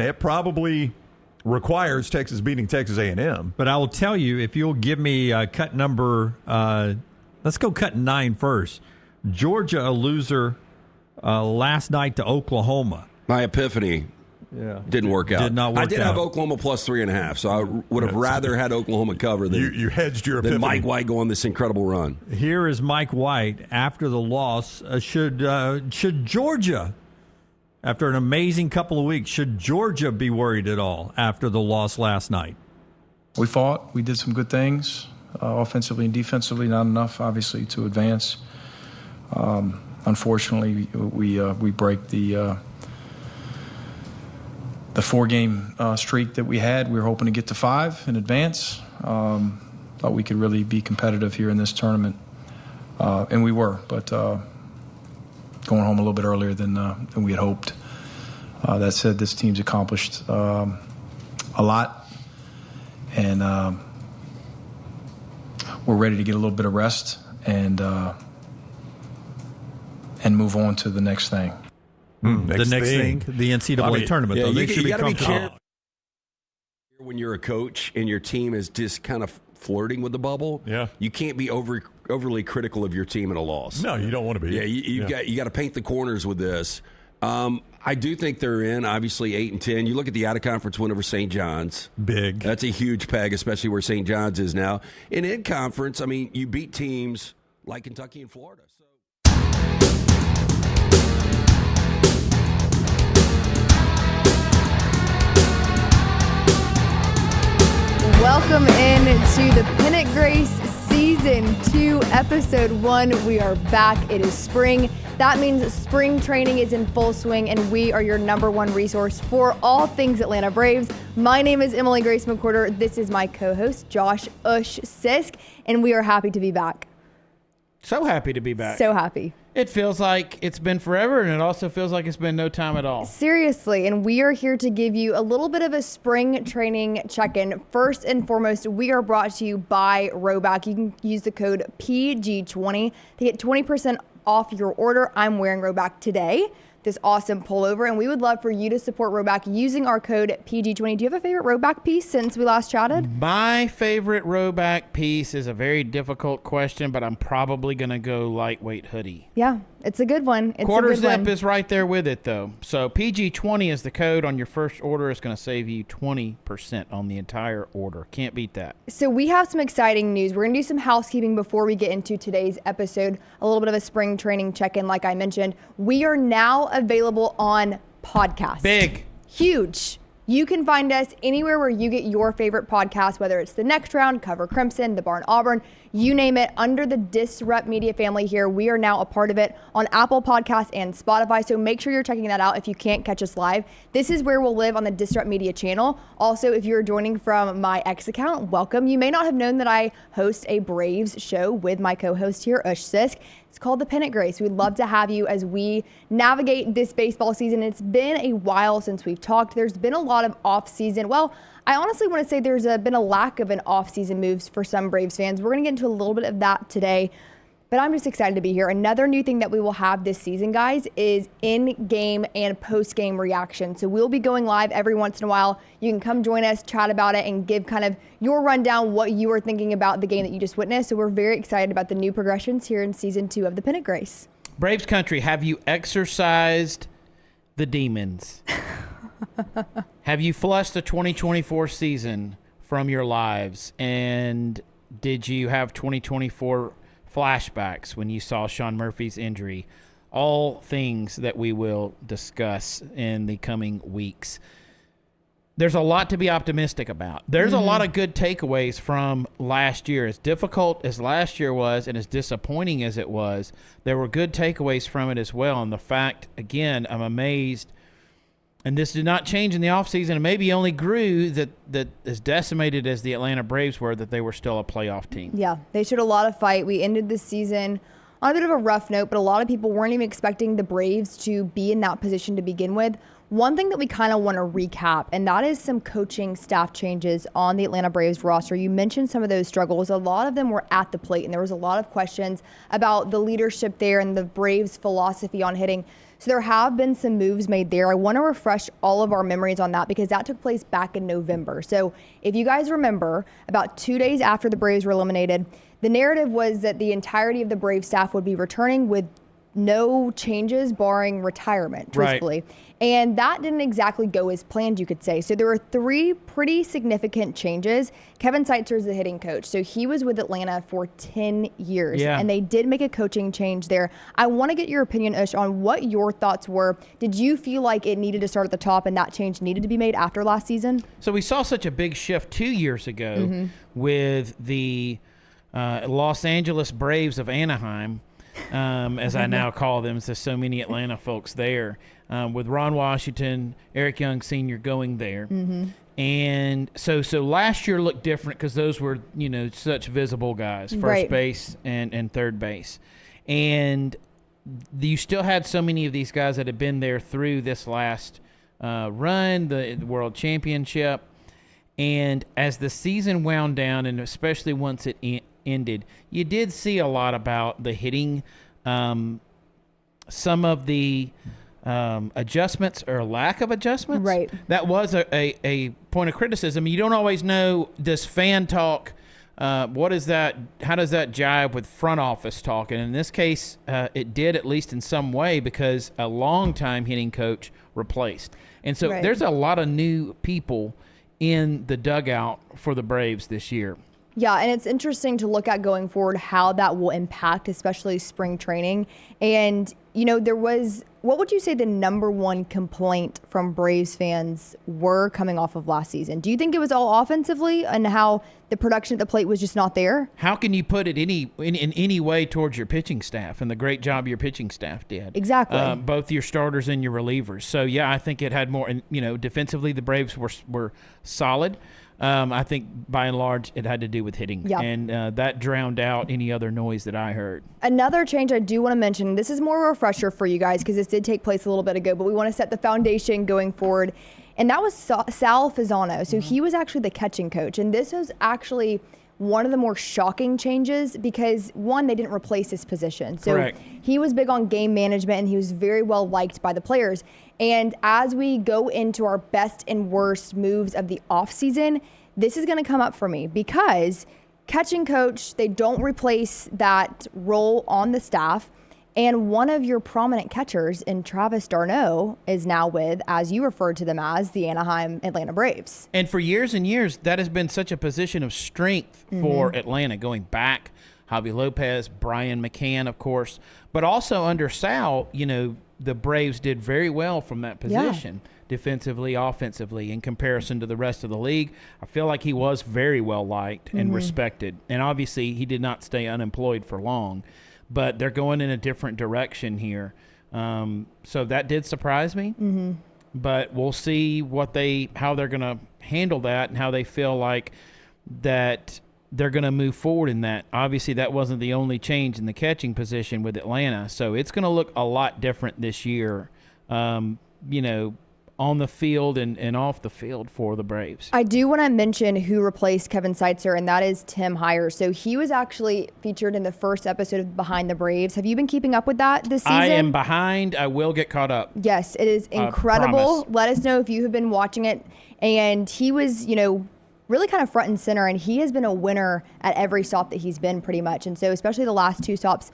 It probably requires Texas beating Texas A&M. But I will tell you, if you'll give me cut number, let's go cut 9 first. Georgia, a loser last night to Oklahoma. My epiphany didn't work out. Did not work out. I did have Oklahoma plus 3.5, so I would have rather had Oklahoma cover than you hedged your epiphany. Than Mike White go on this incredible run. Here is Mike White after the loss. Should Georgia, after an amazing couple of weeks, should Georgia be worried at all after the loss last night? We fought. We did some good things, offensively and defensively. Not enough, obviously, to advance. Unfortunately, we break the 4-game streak that we had. We were hoping to get to 5 in advance. Thought we could really be competitive here in this tournament, and we were. But going home a little bit earlier than we had hoped. That said, this team's accomplished a lot, and we're ready to get a little bit of rest and move on to the next thing. The next thing, the NCAA tournament. Though. They should be comfortable. When you're a coach and your team is just kind of flirting with the bubble, you can't be overly critical of your team in a loss. No, you don't want to be. Yeah, you got to paint the corners with this. I do think they're in, obviously, 8-10. You look at the out-of-conference win over St. John's. Big. That's a huge peg, especially where St. John's is now. In conference, I mean, you beat teams like Kentucky and Florida. Welcome in to the Pennant Grace Season 2, Episode 1. We are back. It is spring. That means spring training is in full swing, and we are your number one resource for all things Atlanta Braves. My name is Emily Grace McWhorter. This is my co-host, Josh Ush Sisk, and we are happy to be back. So happy to be back. So happy. It feels like it's been forever, and it also feels like it's been no time at all. Seriously, and we are here to give you a little bit of a spring training check-in. First and foremost, we are brought to you by Roback. You can use the code PG20 to get 20% off your order. I'm wearing Roback today, this awesome pullover, and we would love for you to support Roback using our code PG20. Do you have a favorite Roback piece since we last chatted? My favorite Roback piece is a very difficult question, but I'm probably going to go lightweight hoodie. Yeah, it's a good one. It's Quarter a good zip one. is right there with it, though. So PG20 is the code on your first order. It's going to save you 20% on the entire order. Can't beat that. So we have some exciting news. We're going to do some housekeeping before we get into today's episode. A little bit of a spring training check-in, like I mentioned. We are now available on podcast. Big. Huge. You can find us anywhere where you get your favorite podcast, whether it's The Next Round, Cover Crimson, The Barn Auburn, you name it, under the Disrupt Media family here. We are now a part of it on Apple Podcasts and Spotify, so make sure you're checking that out if you can't catch us live. This is where we'll live on the Disrupt Media channel. Also, if you're joining from my X account, welcome. You may not have known that I host a Braves show with my co-host here, Ush Sisk. It's called The Pennant Grace. We'd love to have you as we navigate this baseball season. It's been a while since we've talked. There's been a lot of off-season. Well, I honestly want to say there's been a lack of an off-season moves for some Braves fans. We're going to get into a little bit of that today, but I'm just excited to be here. Another new thing that we will have this season, guys, is in-game and post-game reaction. So we'll be going live every once in a while. You can come join us, chat about it, and give kind of your rundown, what you were thinking about the game that you just witnessed. So we're very excited about the new progressions here in Season 2 of the Pennant Grace. Braves country, have you exorcised the demons? Have you flushed the 2024 season from your lives? And did you have 2024 flashbacks when you saw Sean Murphy's injury? All things that we will discuss in the coming weeks. There's a lot to be optimistic about. There's a lot of good takeaways from last year. As difficult as last year was and as disappointing as it was, there were good takeaways from it as well. And the fact, again, I'm amazed, and this did not change in the offseason, and maybe only grew, that as decimated as the Atlanta Braves were, that they were still a playoff team. Yeah, they showed a lot of fight. We ended the season on a bit of a rough note, but a lot of people weren't even expecting the Braves to be in that position to begin with. One thing that we kind of want to recap, and that is some coaching staff changes on the Atlanta Braves roster. You mentioned some of those struggles. A lot of them were at the plate, and there was a lot of questions about the leadership there and the Braves' philosophy on hitting. So there have been some moves made there. I want to refresh all of our memories on that because that took place back in November. So if you guys remember, about 2 days after the Braves were eliminated, the narrative was that the entirety of the Braves staff would be returning with no changes barring retirement, truthfully. Right. And that didn't exactly go as planned, you could say. So there were 3 pretty significant changes. Kevin Seitzer is the hitting coach. So he was with Atlanta for 10 years. Yeah. And they did make a coaching change there. I want to get your opinion, Ush, on what your thoughts were. Did you feel like it needed to start at the top and that change needed to be made after last season? So we saw such a big shift 2 years ago with the Los Angeles Braves of Anaheim, as I now call them. There's so many Atlanta folks there. With Ron Washington, Eric Young Sr. going there. And so last year looked different because those were, such visible guys, first base and third base. And you still had so many of these guys that had been there through this last run, the World Championship. And as the season wound down, and especially once it ended, you did see a lot about the hitting, some of the adjustments or lack of adjustments. Right. That was a point of criticism. You don't always know, does fan talk, what is that, how does that jive with front office talk? And in this case, it did, at least in some way, because a longtime hitting coach replaced. And so there's a lot of new people in the dugout for the Braves this year. Yeah, and it's interesting to look at going forward how that will impact, especially spring training. And, there was, what would you say the number one complaint from Braves fans were coming off of last season? Do you think it was all offensively and how the production at the plate was just not there? How can you put it in any way towards your pitching staff and the great job your pitching staff did? Exactly. Both your starters and your relievers. So, yeah, I think it had more, and, defensively the Braves were solid. I think by and large it had to do with hitting, and that drowned out any other noise that I heard. Another change I do want to mention, this is more of a refresher for you guys because this did take place a little bit ago, but we want to set the foundation going forward, and that was Sal Fasano. So he was actually the catching coach, and this was actually one of the more shocking changes because, one, they didn't replace his position. So Correct. He was big on game management, and he was very well liked by the players. And as we go into our best and worst moves of the offseason, this is going to come up for me because catching coach, they don't replace that role on the staff. And one of your prominent catchers in Travis d'Arnaud is now with, as you referred to them as, the Anaheim Atlanta Braves. And for years and years, that has been such a position of strength for Atlanta, going back. Javi Lopez, Brian McCann, of course. But also under Sal, the Braves did very well from that position, defensively, offensively, in comparison to the rest of the league. I feel like he was very well liked and respected. And obviously, he did not stay unemployed for long. But they're going in a different direction here. So that did surprise me. But we'll see how they're going to handle that and how they feel like that they're going to move forward in that. Obviously, that wasn't the only change in the catching position with Atlanta. So it's going to look a lot different this year, on the field and off the field for the Braves. I do want to mention who replaced Kevin Seitzer, and that is Tim Hyer. So he was actually featured in the first episode of Behind the Braves. Have you been keeping up with that this season? I am behind. I will get caught up. Yes, it is incredible. Let us know if you have been watching it. And he was, really kind of front and center, and he has been a winner at every stop that he's been pretty much. And so especially the last 2 stops.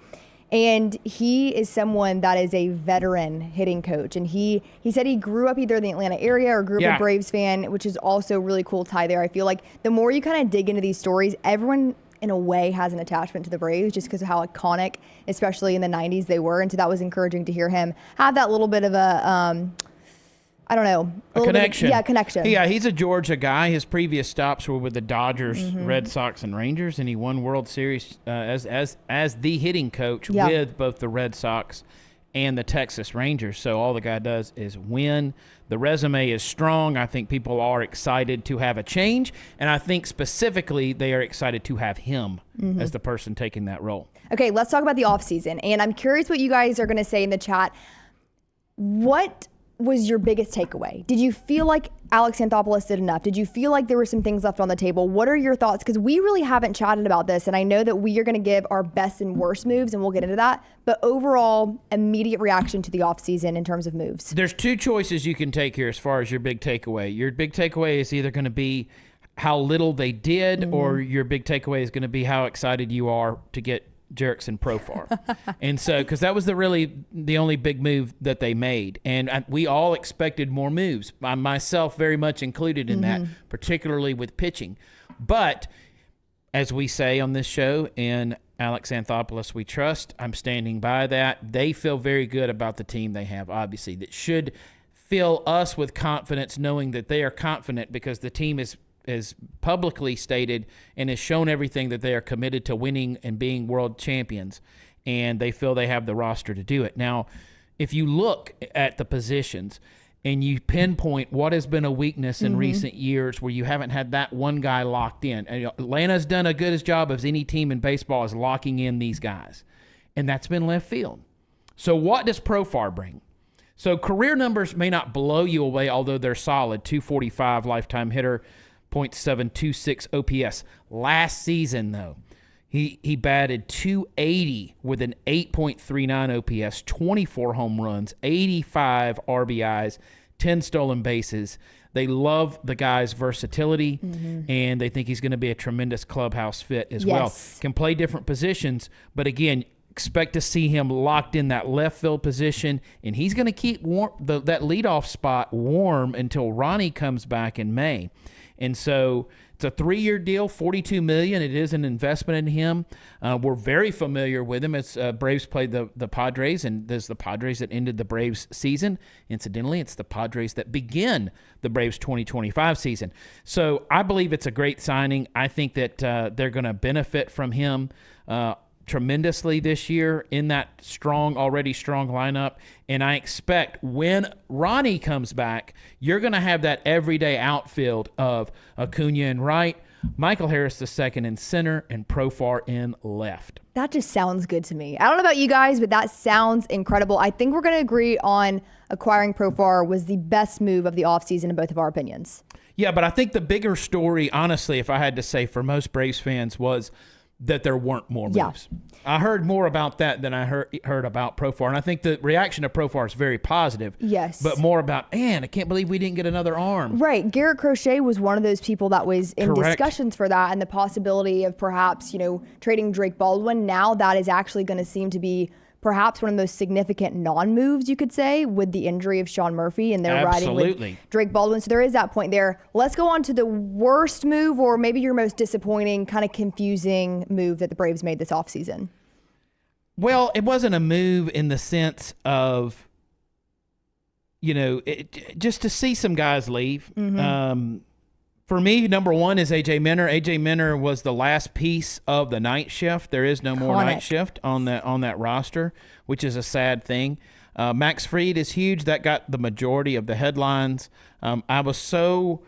And he is someone that is a veteran hitting coach. And he said he grew up either in the Atlanta area or grew up a Braves fan, which is also really cool tie there. I feel like the more you kind of dig into these stories, everyone in a way has an attachment to the Braves just because of how iconic, especially in the 90s, they were. And so that was encouraging to hear him have that little bit of a connection. Connection. Yeah, he's a Georgia guy. His previous stops were with the Dodgers, Red Sox, and Rangers, and he won World Series as the hitting coach with both the Red Sox and the Texas Rangers. So all the guy does is win. The resume is strong. I think people are excited to have a change, and I think specifically they are excited to have him as the person taking that role. Okay, let's talk about the offseason, and I'm curious what you guys are going to say in the chat. What was your biggest takeaway? Did you feel like Alex Anthopoulos did enough? Did you feel like there were some things left on the table? What are your thoughts? Because we really haven't chatted about this, and I know that we are going to give our best and worst moves, and we'll get into that. But overall, immediate reaction to the offseason in terms of moves. There's two choices you can take here as far as your big takeaway. Your big takeaway is either going to be how little they did, or your big takeaway is going to be how excited you are to get Jerickson Profar. And so, because that was the only big move that they made. And we all expected more moves, myself very much included in that, particularly with pitching. But as we say on this show, in Alex Anthopoulos we trust, I'm standing by that. They feel very good about the team they have, obviously. That should fill us with confidence, knowing that they are confident because the team is publicly stated and has shown everything that they are committed to winning and being world champions, and they feel they have the roster to do it. Now, if you look at the positions and you pinpoint what has been a weakness in recent years where you haven't had that one guy locked in, and Atlanta's done a good as job as any team in baseball is locking in these guys, and that's been left field. So what does Profar bring? So career numbers may not blow you away, although they're solid. 245 lifetime hitter, .726 OPS. Last season, though, he batted .280 with an 8.39 OPS, 24 home runs, 85 RBIs, 10 stolen bases. They love the guy's versatility, and they think he's going to be a tremendous clubhouse fit as well. Can play different positions, but again, expect to see him locked in that left field position, and he's going to keep that leadoff spot warm until Ronnie comes back in May. And so it's a 3-year deal, $42 million. It is an investment in him. We're very familiar with him. It's Braves played the Padres, and there's the Padres that ended the Braves season. Incidentally, it's the Padres that begin the Braves 2025 season. So I believe it's a great signing. I think that they're going to benefit from him tremendously this year in that already strong lineup. And I expect when Ronnie comes back, you're going to have that everyday outfield of Acuna in right, Michael Harris II in center, and Profar in left. That just sounds good to me. I don't know about you guys, but that sounds incredible. I think we're going to agree on acquiring Profar was the best move of the offseason in both of our opinions. Yeah, but I think the bigger story, honestly, if I had to say for most Braves fans, was that there weren't more moves. Yeah. I heard more about that than I heard about Profar, and I think the reaction to Profar is very positive. Yes. But more about, man, I can't believe we didn't get another arm. Right. Garrett Crochet was one of those people that was in discussions for that and the possibility of perhaps, trading Drake Baldwin. Now that is actually going to seem to be perhaps one of the most significant non-moves, you could say, with the injury of Sean Murphy, and they're riding with Drake Baldwin. So there is that point there. Let's go on to the worst move, or maybe your most disappointing, kind of confusing move that the Braves made this offseason. Well, it wasn't a move in the sense of, just to see some guys leave. For me, number one is A.J. Minter. A.J. Minter was the last piece of the night shift. There is no more night shift on that roster, which is a sad thing. Max Fried is huge. That got the majority of the headlines. I was so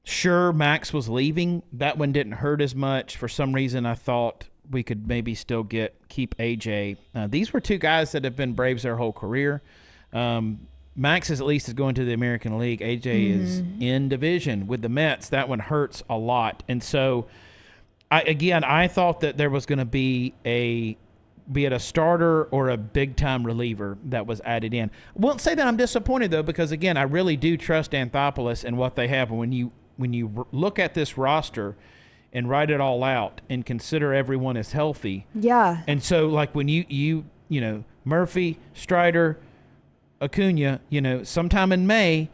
sure Max was leaving. That one didn't hurt as much. For some reason, I thought we could maybe still keep A.J. These were two guys that have been Braves their whole career. Max is at least going to the American League. AJ is in division with the Mets. That one hurts a lot. And so, I thought that there was going to be be it a starter or a big-time reliever that was added in. I won't say that I'm disappointed, though, because, again, I really do trust Anthopoulos and what they have. When you look at this roster and write it all out and consider everyone is healthy. Yeah. And so, like, when you Murphy, Strider, Acuna, sometime in May,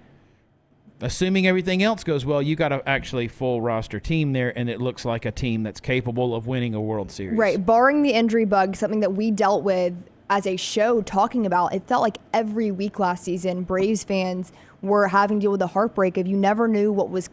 assuming everything else goes well, you got an actually full roster team there, and it looks like a team that's capable of winning a World Series. Right. Barring the injury bug, something that we dealt with as a show talking about, it felt like every week last season, Braves fans were having to deal with the heartbreak of you never knew what was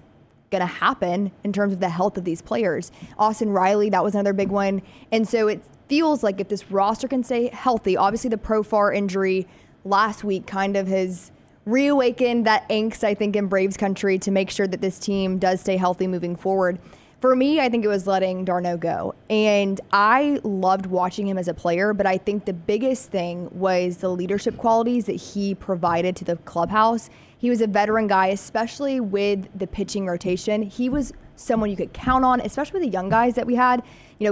going to happen in terms of the health of these players. Austin Riley, that was another big one. And so it feels like if this roster can stay healthy, obviously the Profar injury last week kind of has reawakened that angst, I think, in Braves country to make sure that this team does stay healthy moving forward. For me, I think it was letting Darno go. And I loved watching him as a player, but I think the biggest thing was the leadership qualities that he provided to the clubhouse. He was a veteran guy, especially with the pitching rotation. He was someone you could count on, especially with the young guys that we had,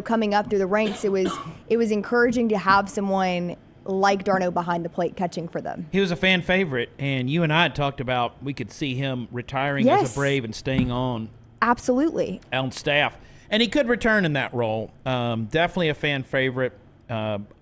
coming up through the ranks. It was encouraging to have someone like Darno behind the plate catching for them. He was a fan favorite, and you and I had talked about we could see him retiring as a Brave and staying on. Absolutely. On staff. And he could return in that role. Definitely a fan favorite.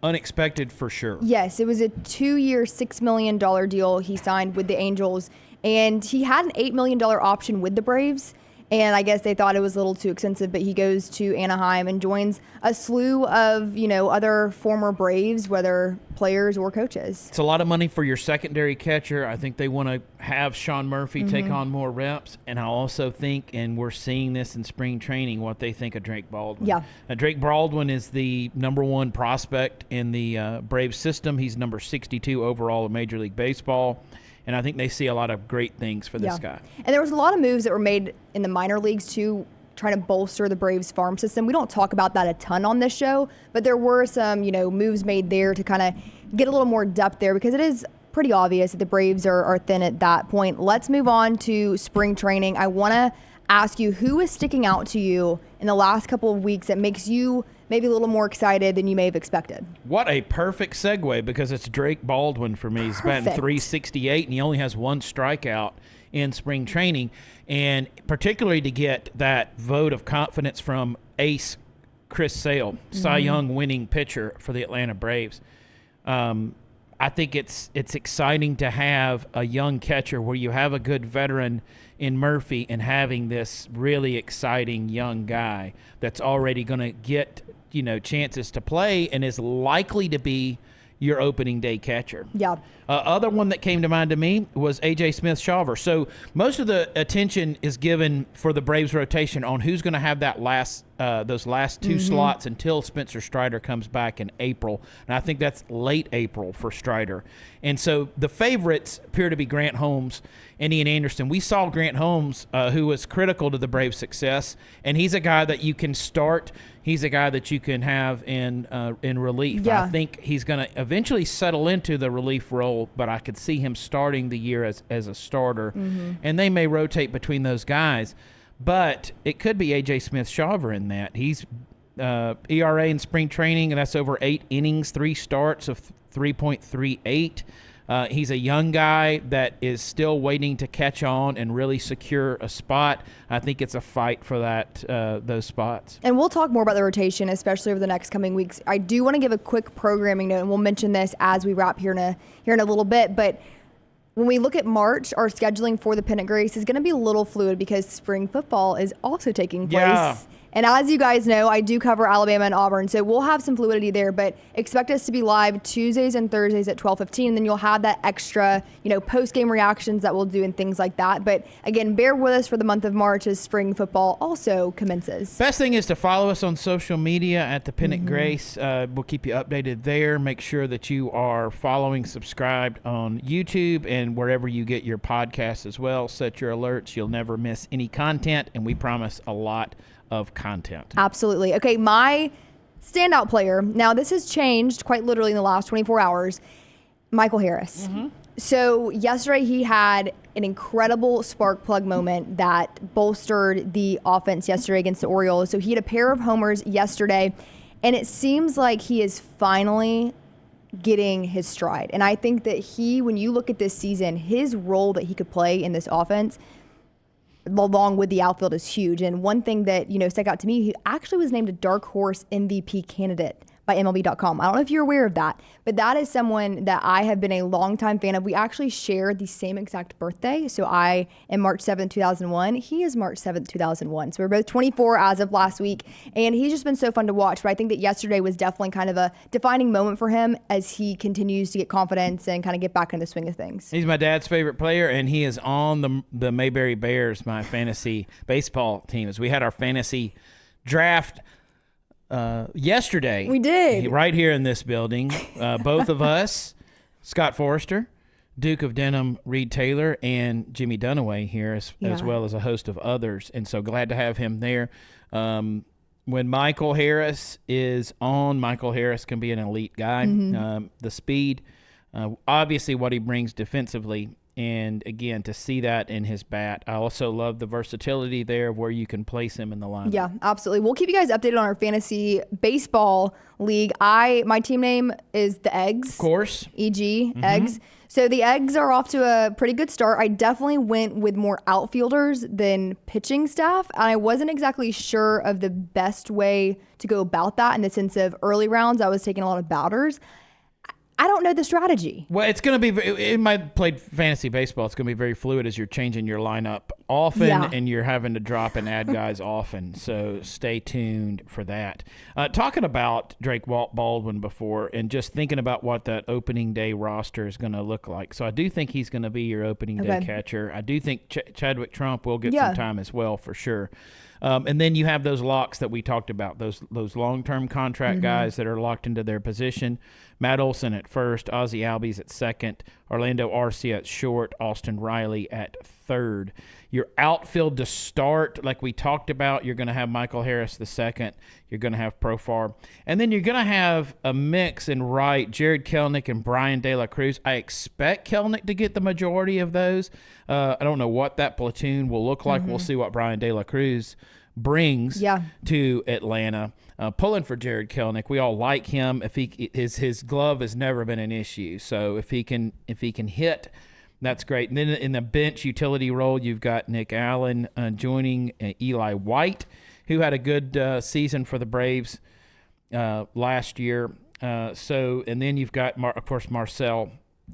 Unexpected for sure. Yes, it was a 2-year, $6 million deal he signed with the Angels, and he had an $8 million option with the Braves. And I guess they thought it was a little too expensive, but he goes to Anaheim and joins a slew of, other former Braves, whether players or coaches. It's a lot of money for your secondary catcher. I think they want to have Sean Murphy take on more reps. And I also think, and we're seeing this in spring training, what they think of Drake Baldwin. Yeah. Drake Baldwin is the number 1 prospect in the Braves system. He's number 62 overall in Major League Baseball. And I think they see a lot of great things for this guy. And there was a lot of moves that were made in the minor leagues, too, trying to bolster the Braves farm system. We don't talk about that a ton on this show, but there were some, moves made there to kind of get a little more depth there, because it is pretty obvious that the Braves are thin at that point. Let's move on to spring training. I want to ask you, who is sticking out to you in the last couple of weeks that makes you maybe a little more excited than you may have expected? What a perfect segue, because it's Drake Baldwin for me. He's batting .368, and he only has 1 strikeout in spring training. And particularly to get that vote of confidence from ace Chris Sale, Cy Young winning pitcher for the Atlanta Braves. I think it's exciting to have a young catcher where you have a good veteran in Murphy and having this really exciting young guy that's already going to get chances to play and is likely to be your opening day catcher. Yeah. Other one that came to mind to me was A.J. Smith-Shawver. So most of the attention is given for the Braves rotation on who's going to have that those last 2 slots until Spencer Strider comes back in April. And I think that's late April for Strider. And so the favorites appear to be Grant Holmes and Ian Anderson. We saw Grant Holmes, who was critical to the Braves' success, and he's a guy that you can start. He's a guy that you can have in relief. Yeah. I think he's going to eventually settle into the relief role, but I could see him starting the year as a starter. And they may rotate between those guys. But it could be A.J. Smith-Shawver in that. He's ERA in spring training, and that's over 8 innings, 3 starts of 3.38. He's a young guy that is still waiting to catch on and really secure a spot. I think it's a fight for those spots. And we'll talk more about the rotation, especially over the next coming weeks. I do want to give a quick programming note, and we'll mention this as we wrap here in a little bit. But when we look at March, our scheduling for the Pennant Grace is going to be a little fluid because spring football is also taking place. Yeah. And as you guys know, I do cover Alabama and Auburn, so we'll have some fluidity there, but expect us to be live Tuesdays and Thursdays at 12:15, and then you'll have that extra, post-game reactions that we'll do and things like that. But again, bear with us for the month of March as spring football also commences. Best thing is to follow us on social media at the Pennant Grace. We'll keep you updated there. Make sure that you are following, subscribed on YouTube and wherever you get your podcasts as well. Set your alerts. You'll never miss any content, and we promise a lot of content. Absolutely. Okay, my standout player, now this has changed quite literally in the last 24 hours, Michael Harris. So yesterday he had an incredible spark plug moment that bolstered the offense yesterday against the Orioles. So he had a pair of homers yesterday, and it seems like he is finally getting his stride. And I think that when you look at this season, his role that he could play in this offense along with the outfield is huge. And one thing that, stuck out to me, he actually was named a dark horse MVP candidate by MLB.com. I don't know if you're aware of that, but that is someone that I have been a longtime fan of. We actually share the same exact birthday. So I am March 7th, 2001. He is March 7th, 2001. So we're both 24 as of last week, and he's just been so fun to watch. But I think that yesterday was definitely kind of a defining moment for him as he continues to get confidence and kind of get back in the swing of things. He's my dad's favorite player, and he is on the Mayberry Bears, my fantasy baseball team. As we had our fantasy draft yesterday. We did. Right here in this building. Both of us, Scott Forrester, Duke of Denham, Reed Taylor, and Jimmy Dunaway here, as well as a host of others. And so glad to have him there. When Michael Harris is on, Michael Harris can be an elite guy. The speed, obviously what he brings defensively, and again, to see that in his bat. I also love the versatility there of where you can place him in the lineup. Yeah, absolutely. We'll keep you guys updated on our fantasy baseball league. My team name is the Eggs. Of course. EG, Eggs. So the Eggs are off to a pretty good start. I definitely went with more outfielders than pitching staff, and I wasn't exactly sure of the best way to go about that in the sense of early rounds. I was taking a lot of batters. I don't know the strategy. Well, it's going to be, in my played fantasy baseball, it's going to be very fluid as you're changing your lineup often and you're having to drop and add guys often. So stay tuned for that. Talking about Drake Baldwin before and just thinking about what that opening day roster is going to look like. So I do think he's going to be your opening day catcher. I do think Chadwick Trump will get some time as well for sure. And then you have those locks that we talked about, those long-term contract guys that are locked into their position. Matt Olson at first, Ozzie Albies at second, Orlando Arcia at short, Austin Riley at third. Your outfield to start, like we talked about, you're going to have Michael Harris the second. You're going to have Profar. And then you're going to have a mix in right, Jared Kelenic and Brian De La Cruz. I expect Kelenic to get the majority of those. I don't know what that platoon will look like. We'll see what Brian De La Cruz brings to Atlanta. Pulling for Jared Kelenic, we all like him. If his glove has never been an issue, so if he can hit, that's great. And then in the bench utility role, you've got Nick Allen joining Eli White, who had a good season for the Braves last year. And then you've got of course Marcel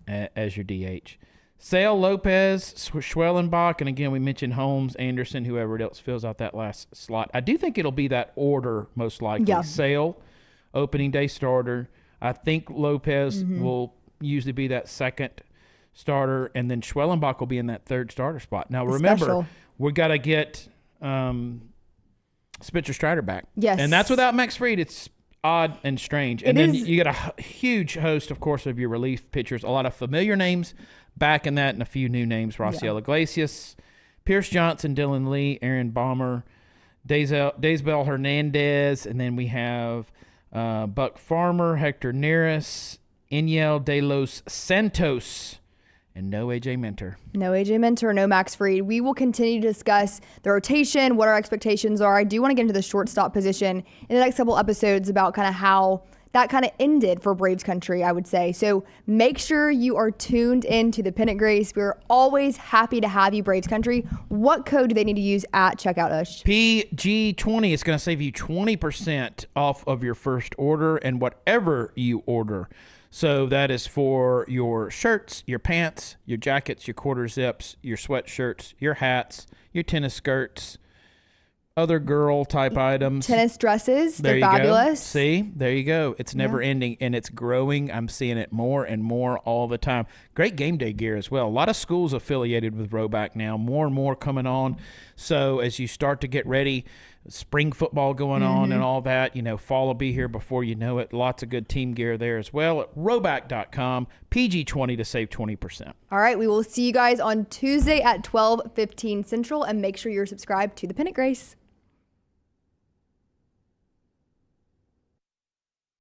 as your DH. Sale, Lopez, Schwellenbach, and again, we mentioned Holmes, Anderson, whoever else fills out that last slot. I do think it'll be that order most likely. Yeah. Sale, opening day starter. I think Lopez will usually be that second starter, and then Schwellenbach will be in that third starter spot. Now, remember, we got to get Spencer Strider back. Yes. And that's without Max Fried. It's odd and strange. And then you got a huge host, of course, of your relief pitchers, a lot of familiar names back in that, and a few new names: Raciel Iglesias, Pierce Johnson, Dylan Lee, Aaron Balmer, Daysbel Hernandez, and then we have Buck Farmer, Hector Neris, Eniel de los Santos, and no A.J. Minter. No A.J. Minter, no Max Fried. We will continue to discuss the rotation, what our expectations are. I do want to get into the shortstop position in the next couple episodes about kind of how that kind of ended for Braves country, I would say. So make sure you are tuned into the Pennant Grace. We're always happy to have you, Braves country. What code do they need to use at checkout, Ush? PG20 is going to save you 20% off of your first order and whatever you order. So that is for your shirts, your pants, your jackets, your quarter zips, your sweatshirts, your hats, your tennis skirts, other girl type items. Tennis dresses, they're fabulous. Go. See, there you go. It's never ending, and it's growing. I'm seeing it more and more all the time. Great game day gear as well. A lot of schools affiliated with Roback now, more and more coming on. So as you start to get ready, spring football going on and all that, fall will be here before you know it. Lots of good team gear there as well at roback.com, PG20 to save 20%. All right, we will see you guys on Tuesday at 12:15 Central, and make sure you're subscribed to the Pennant Grace.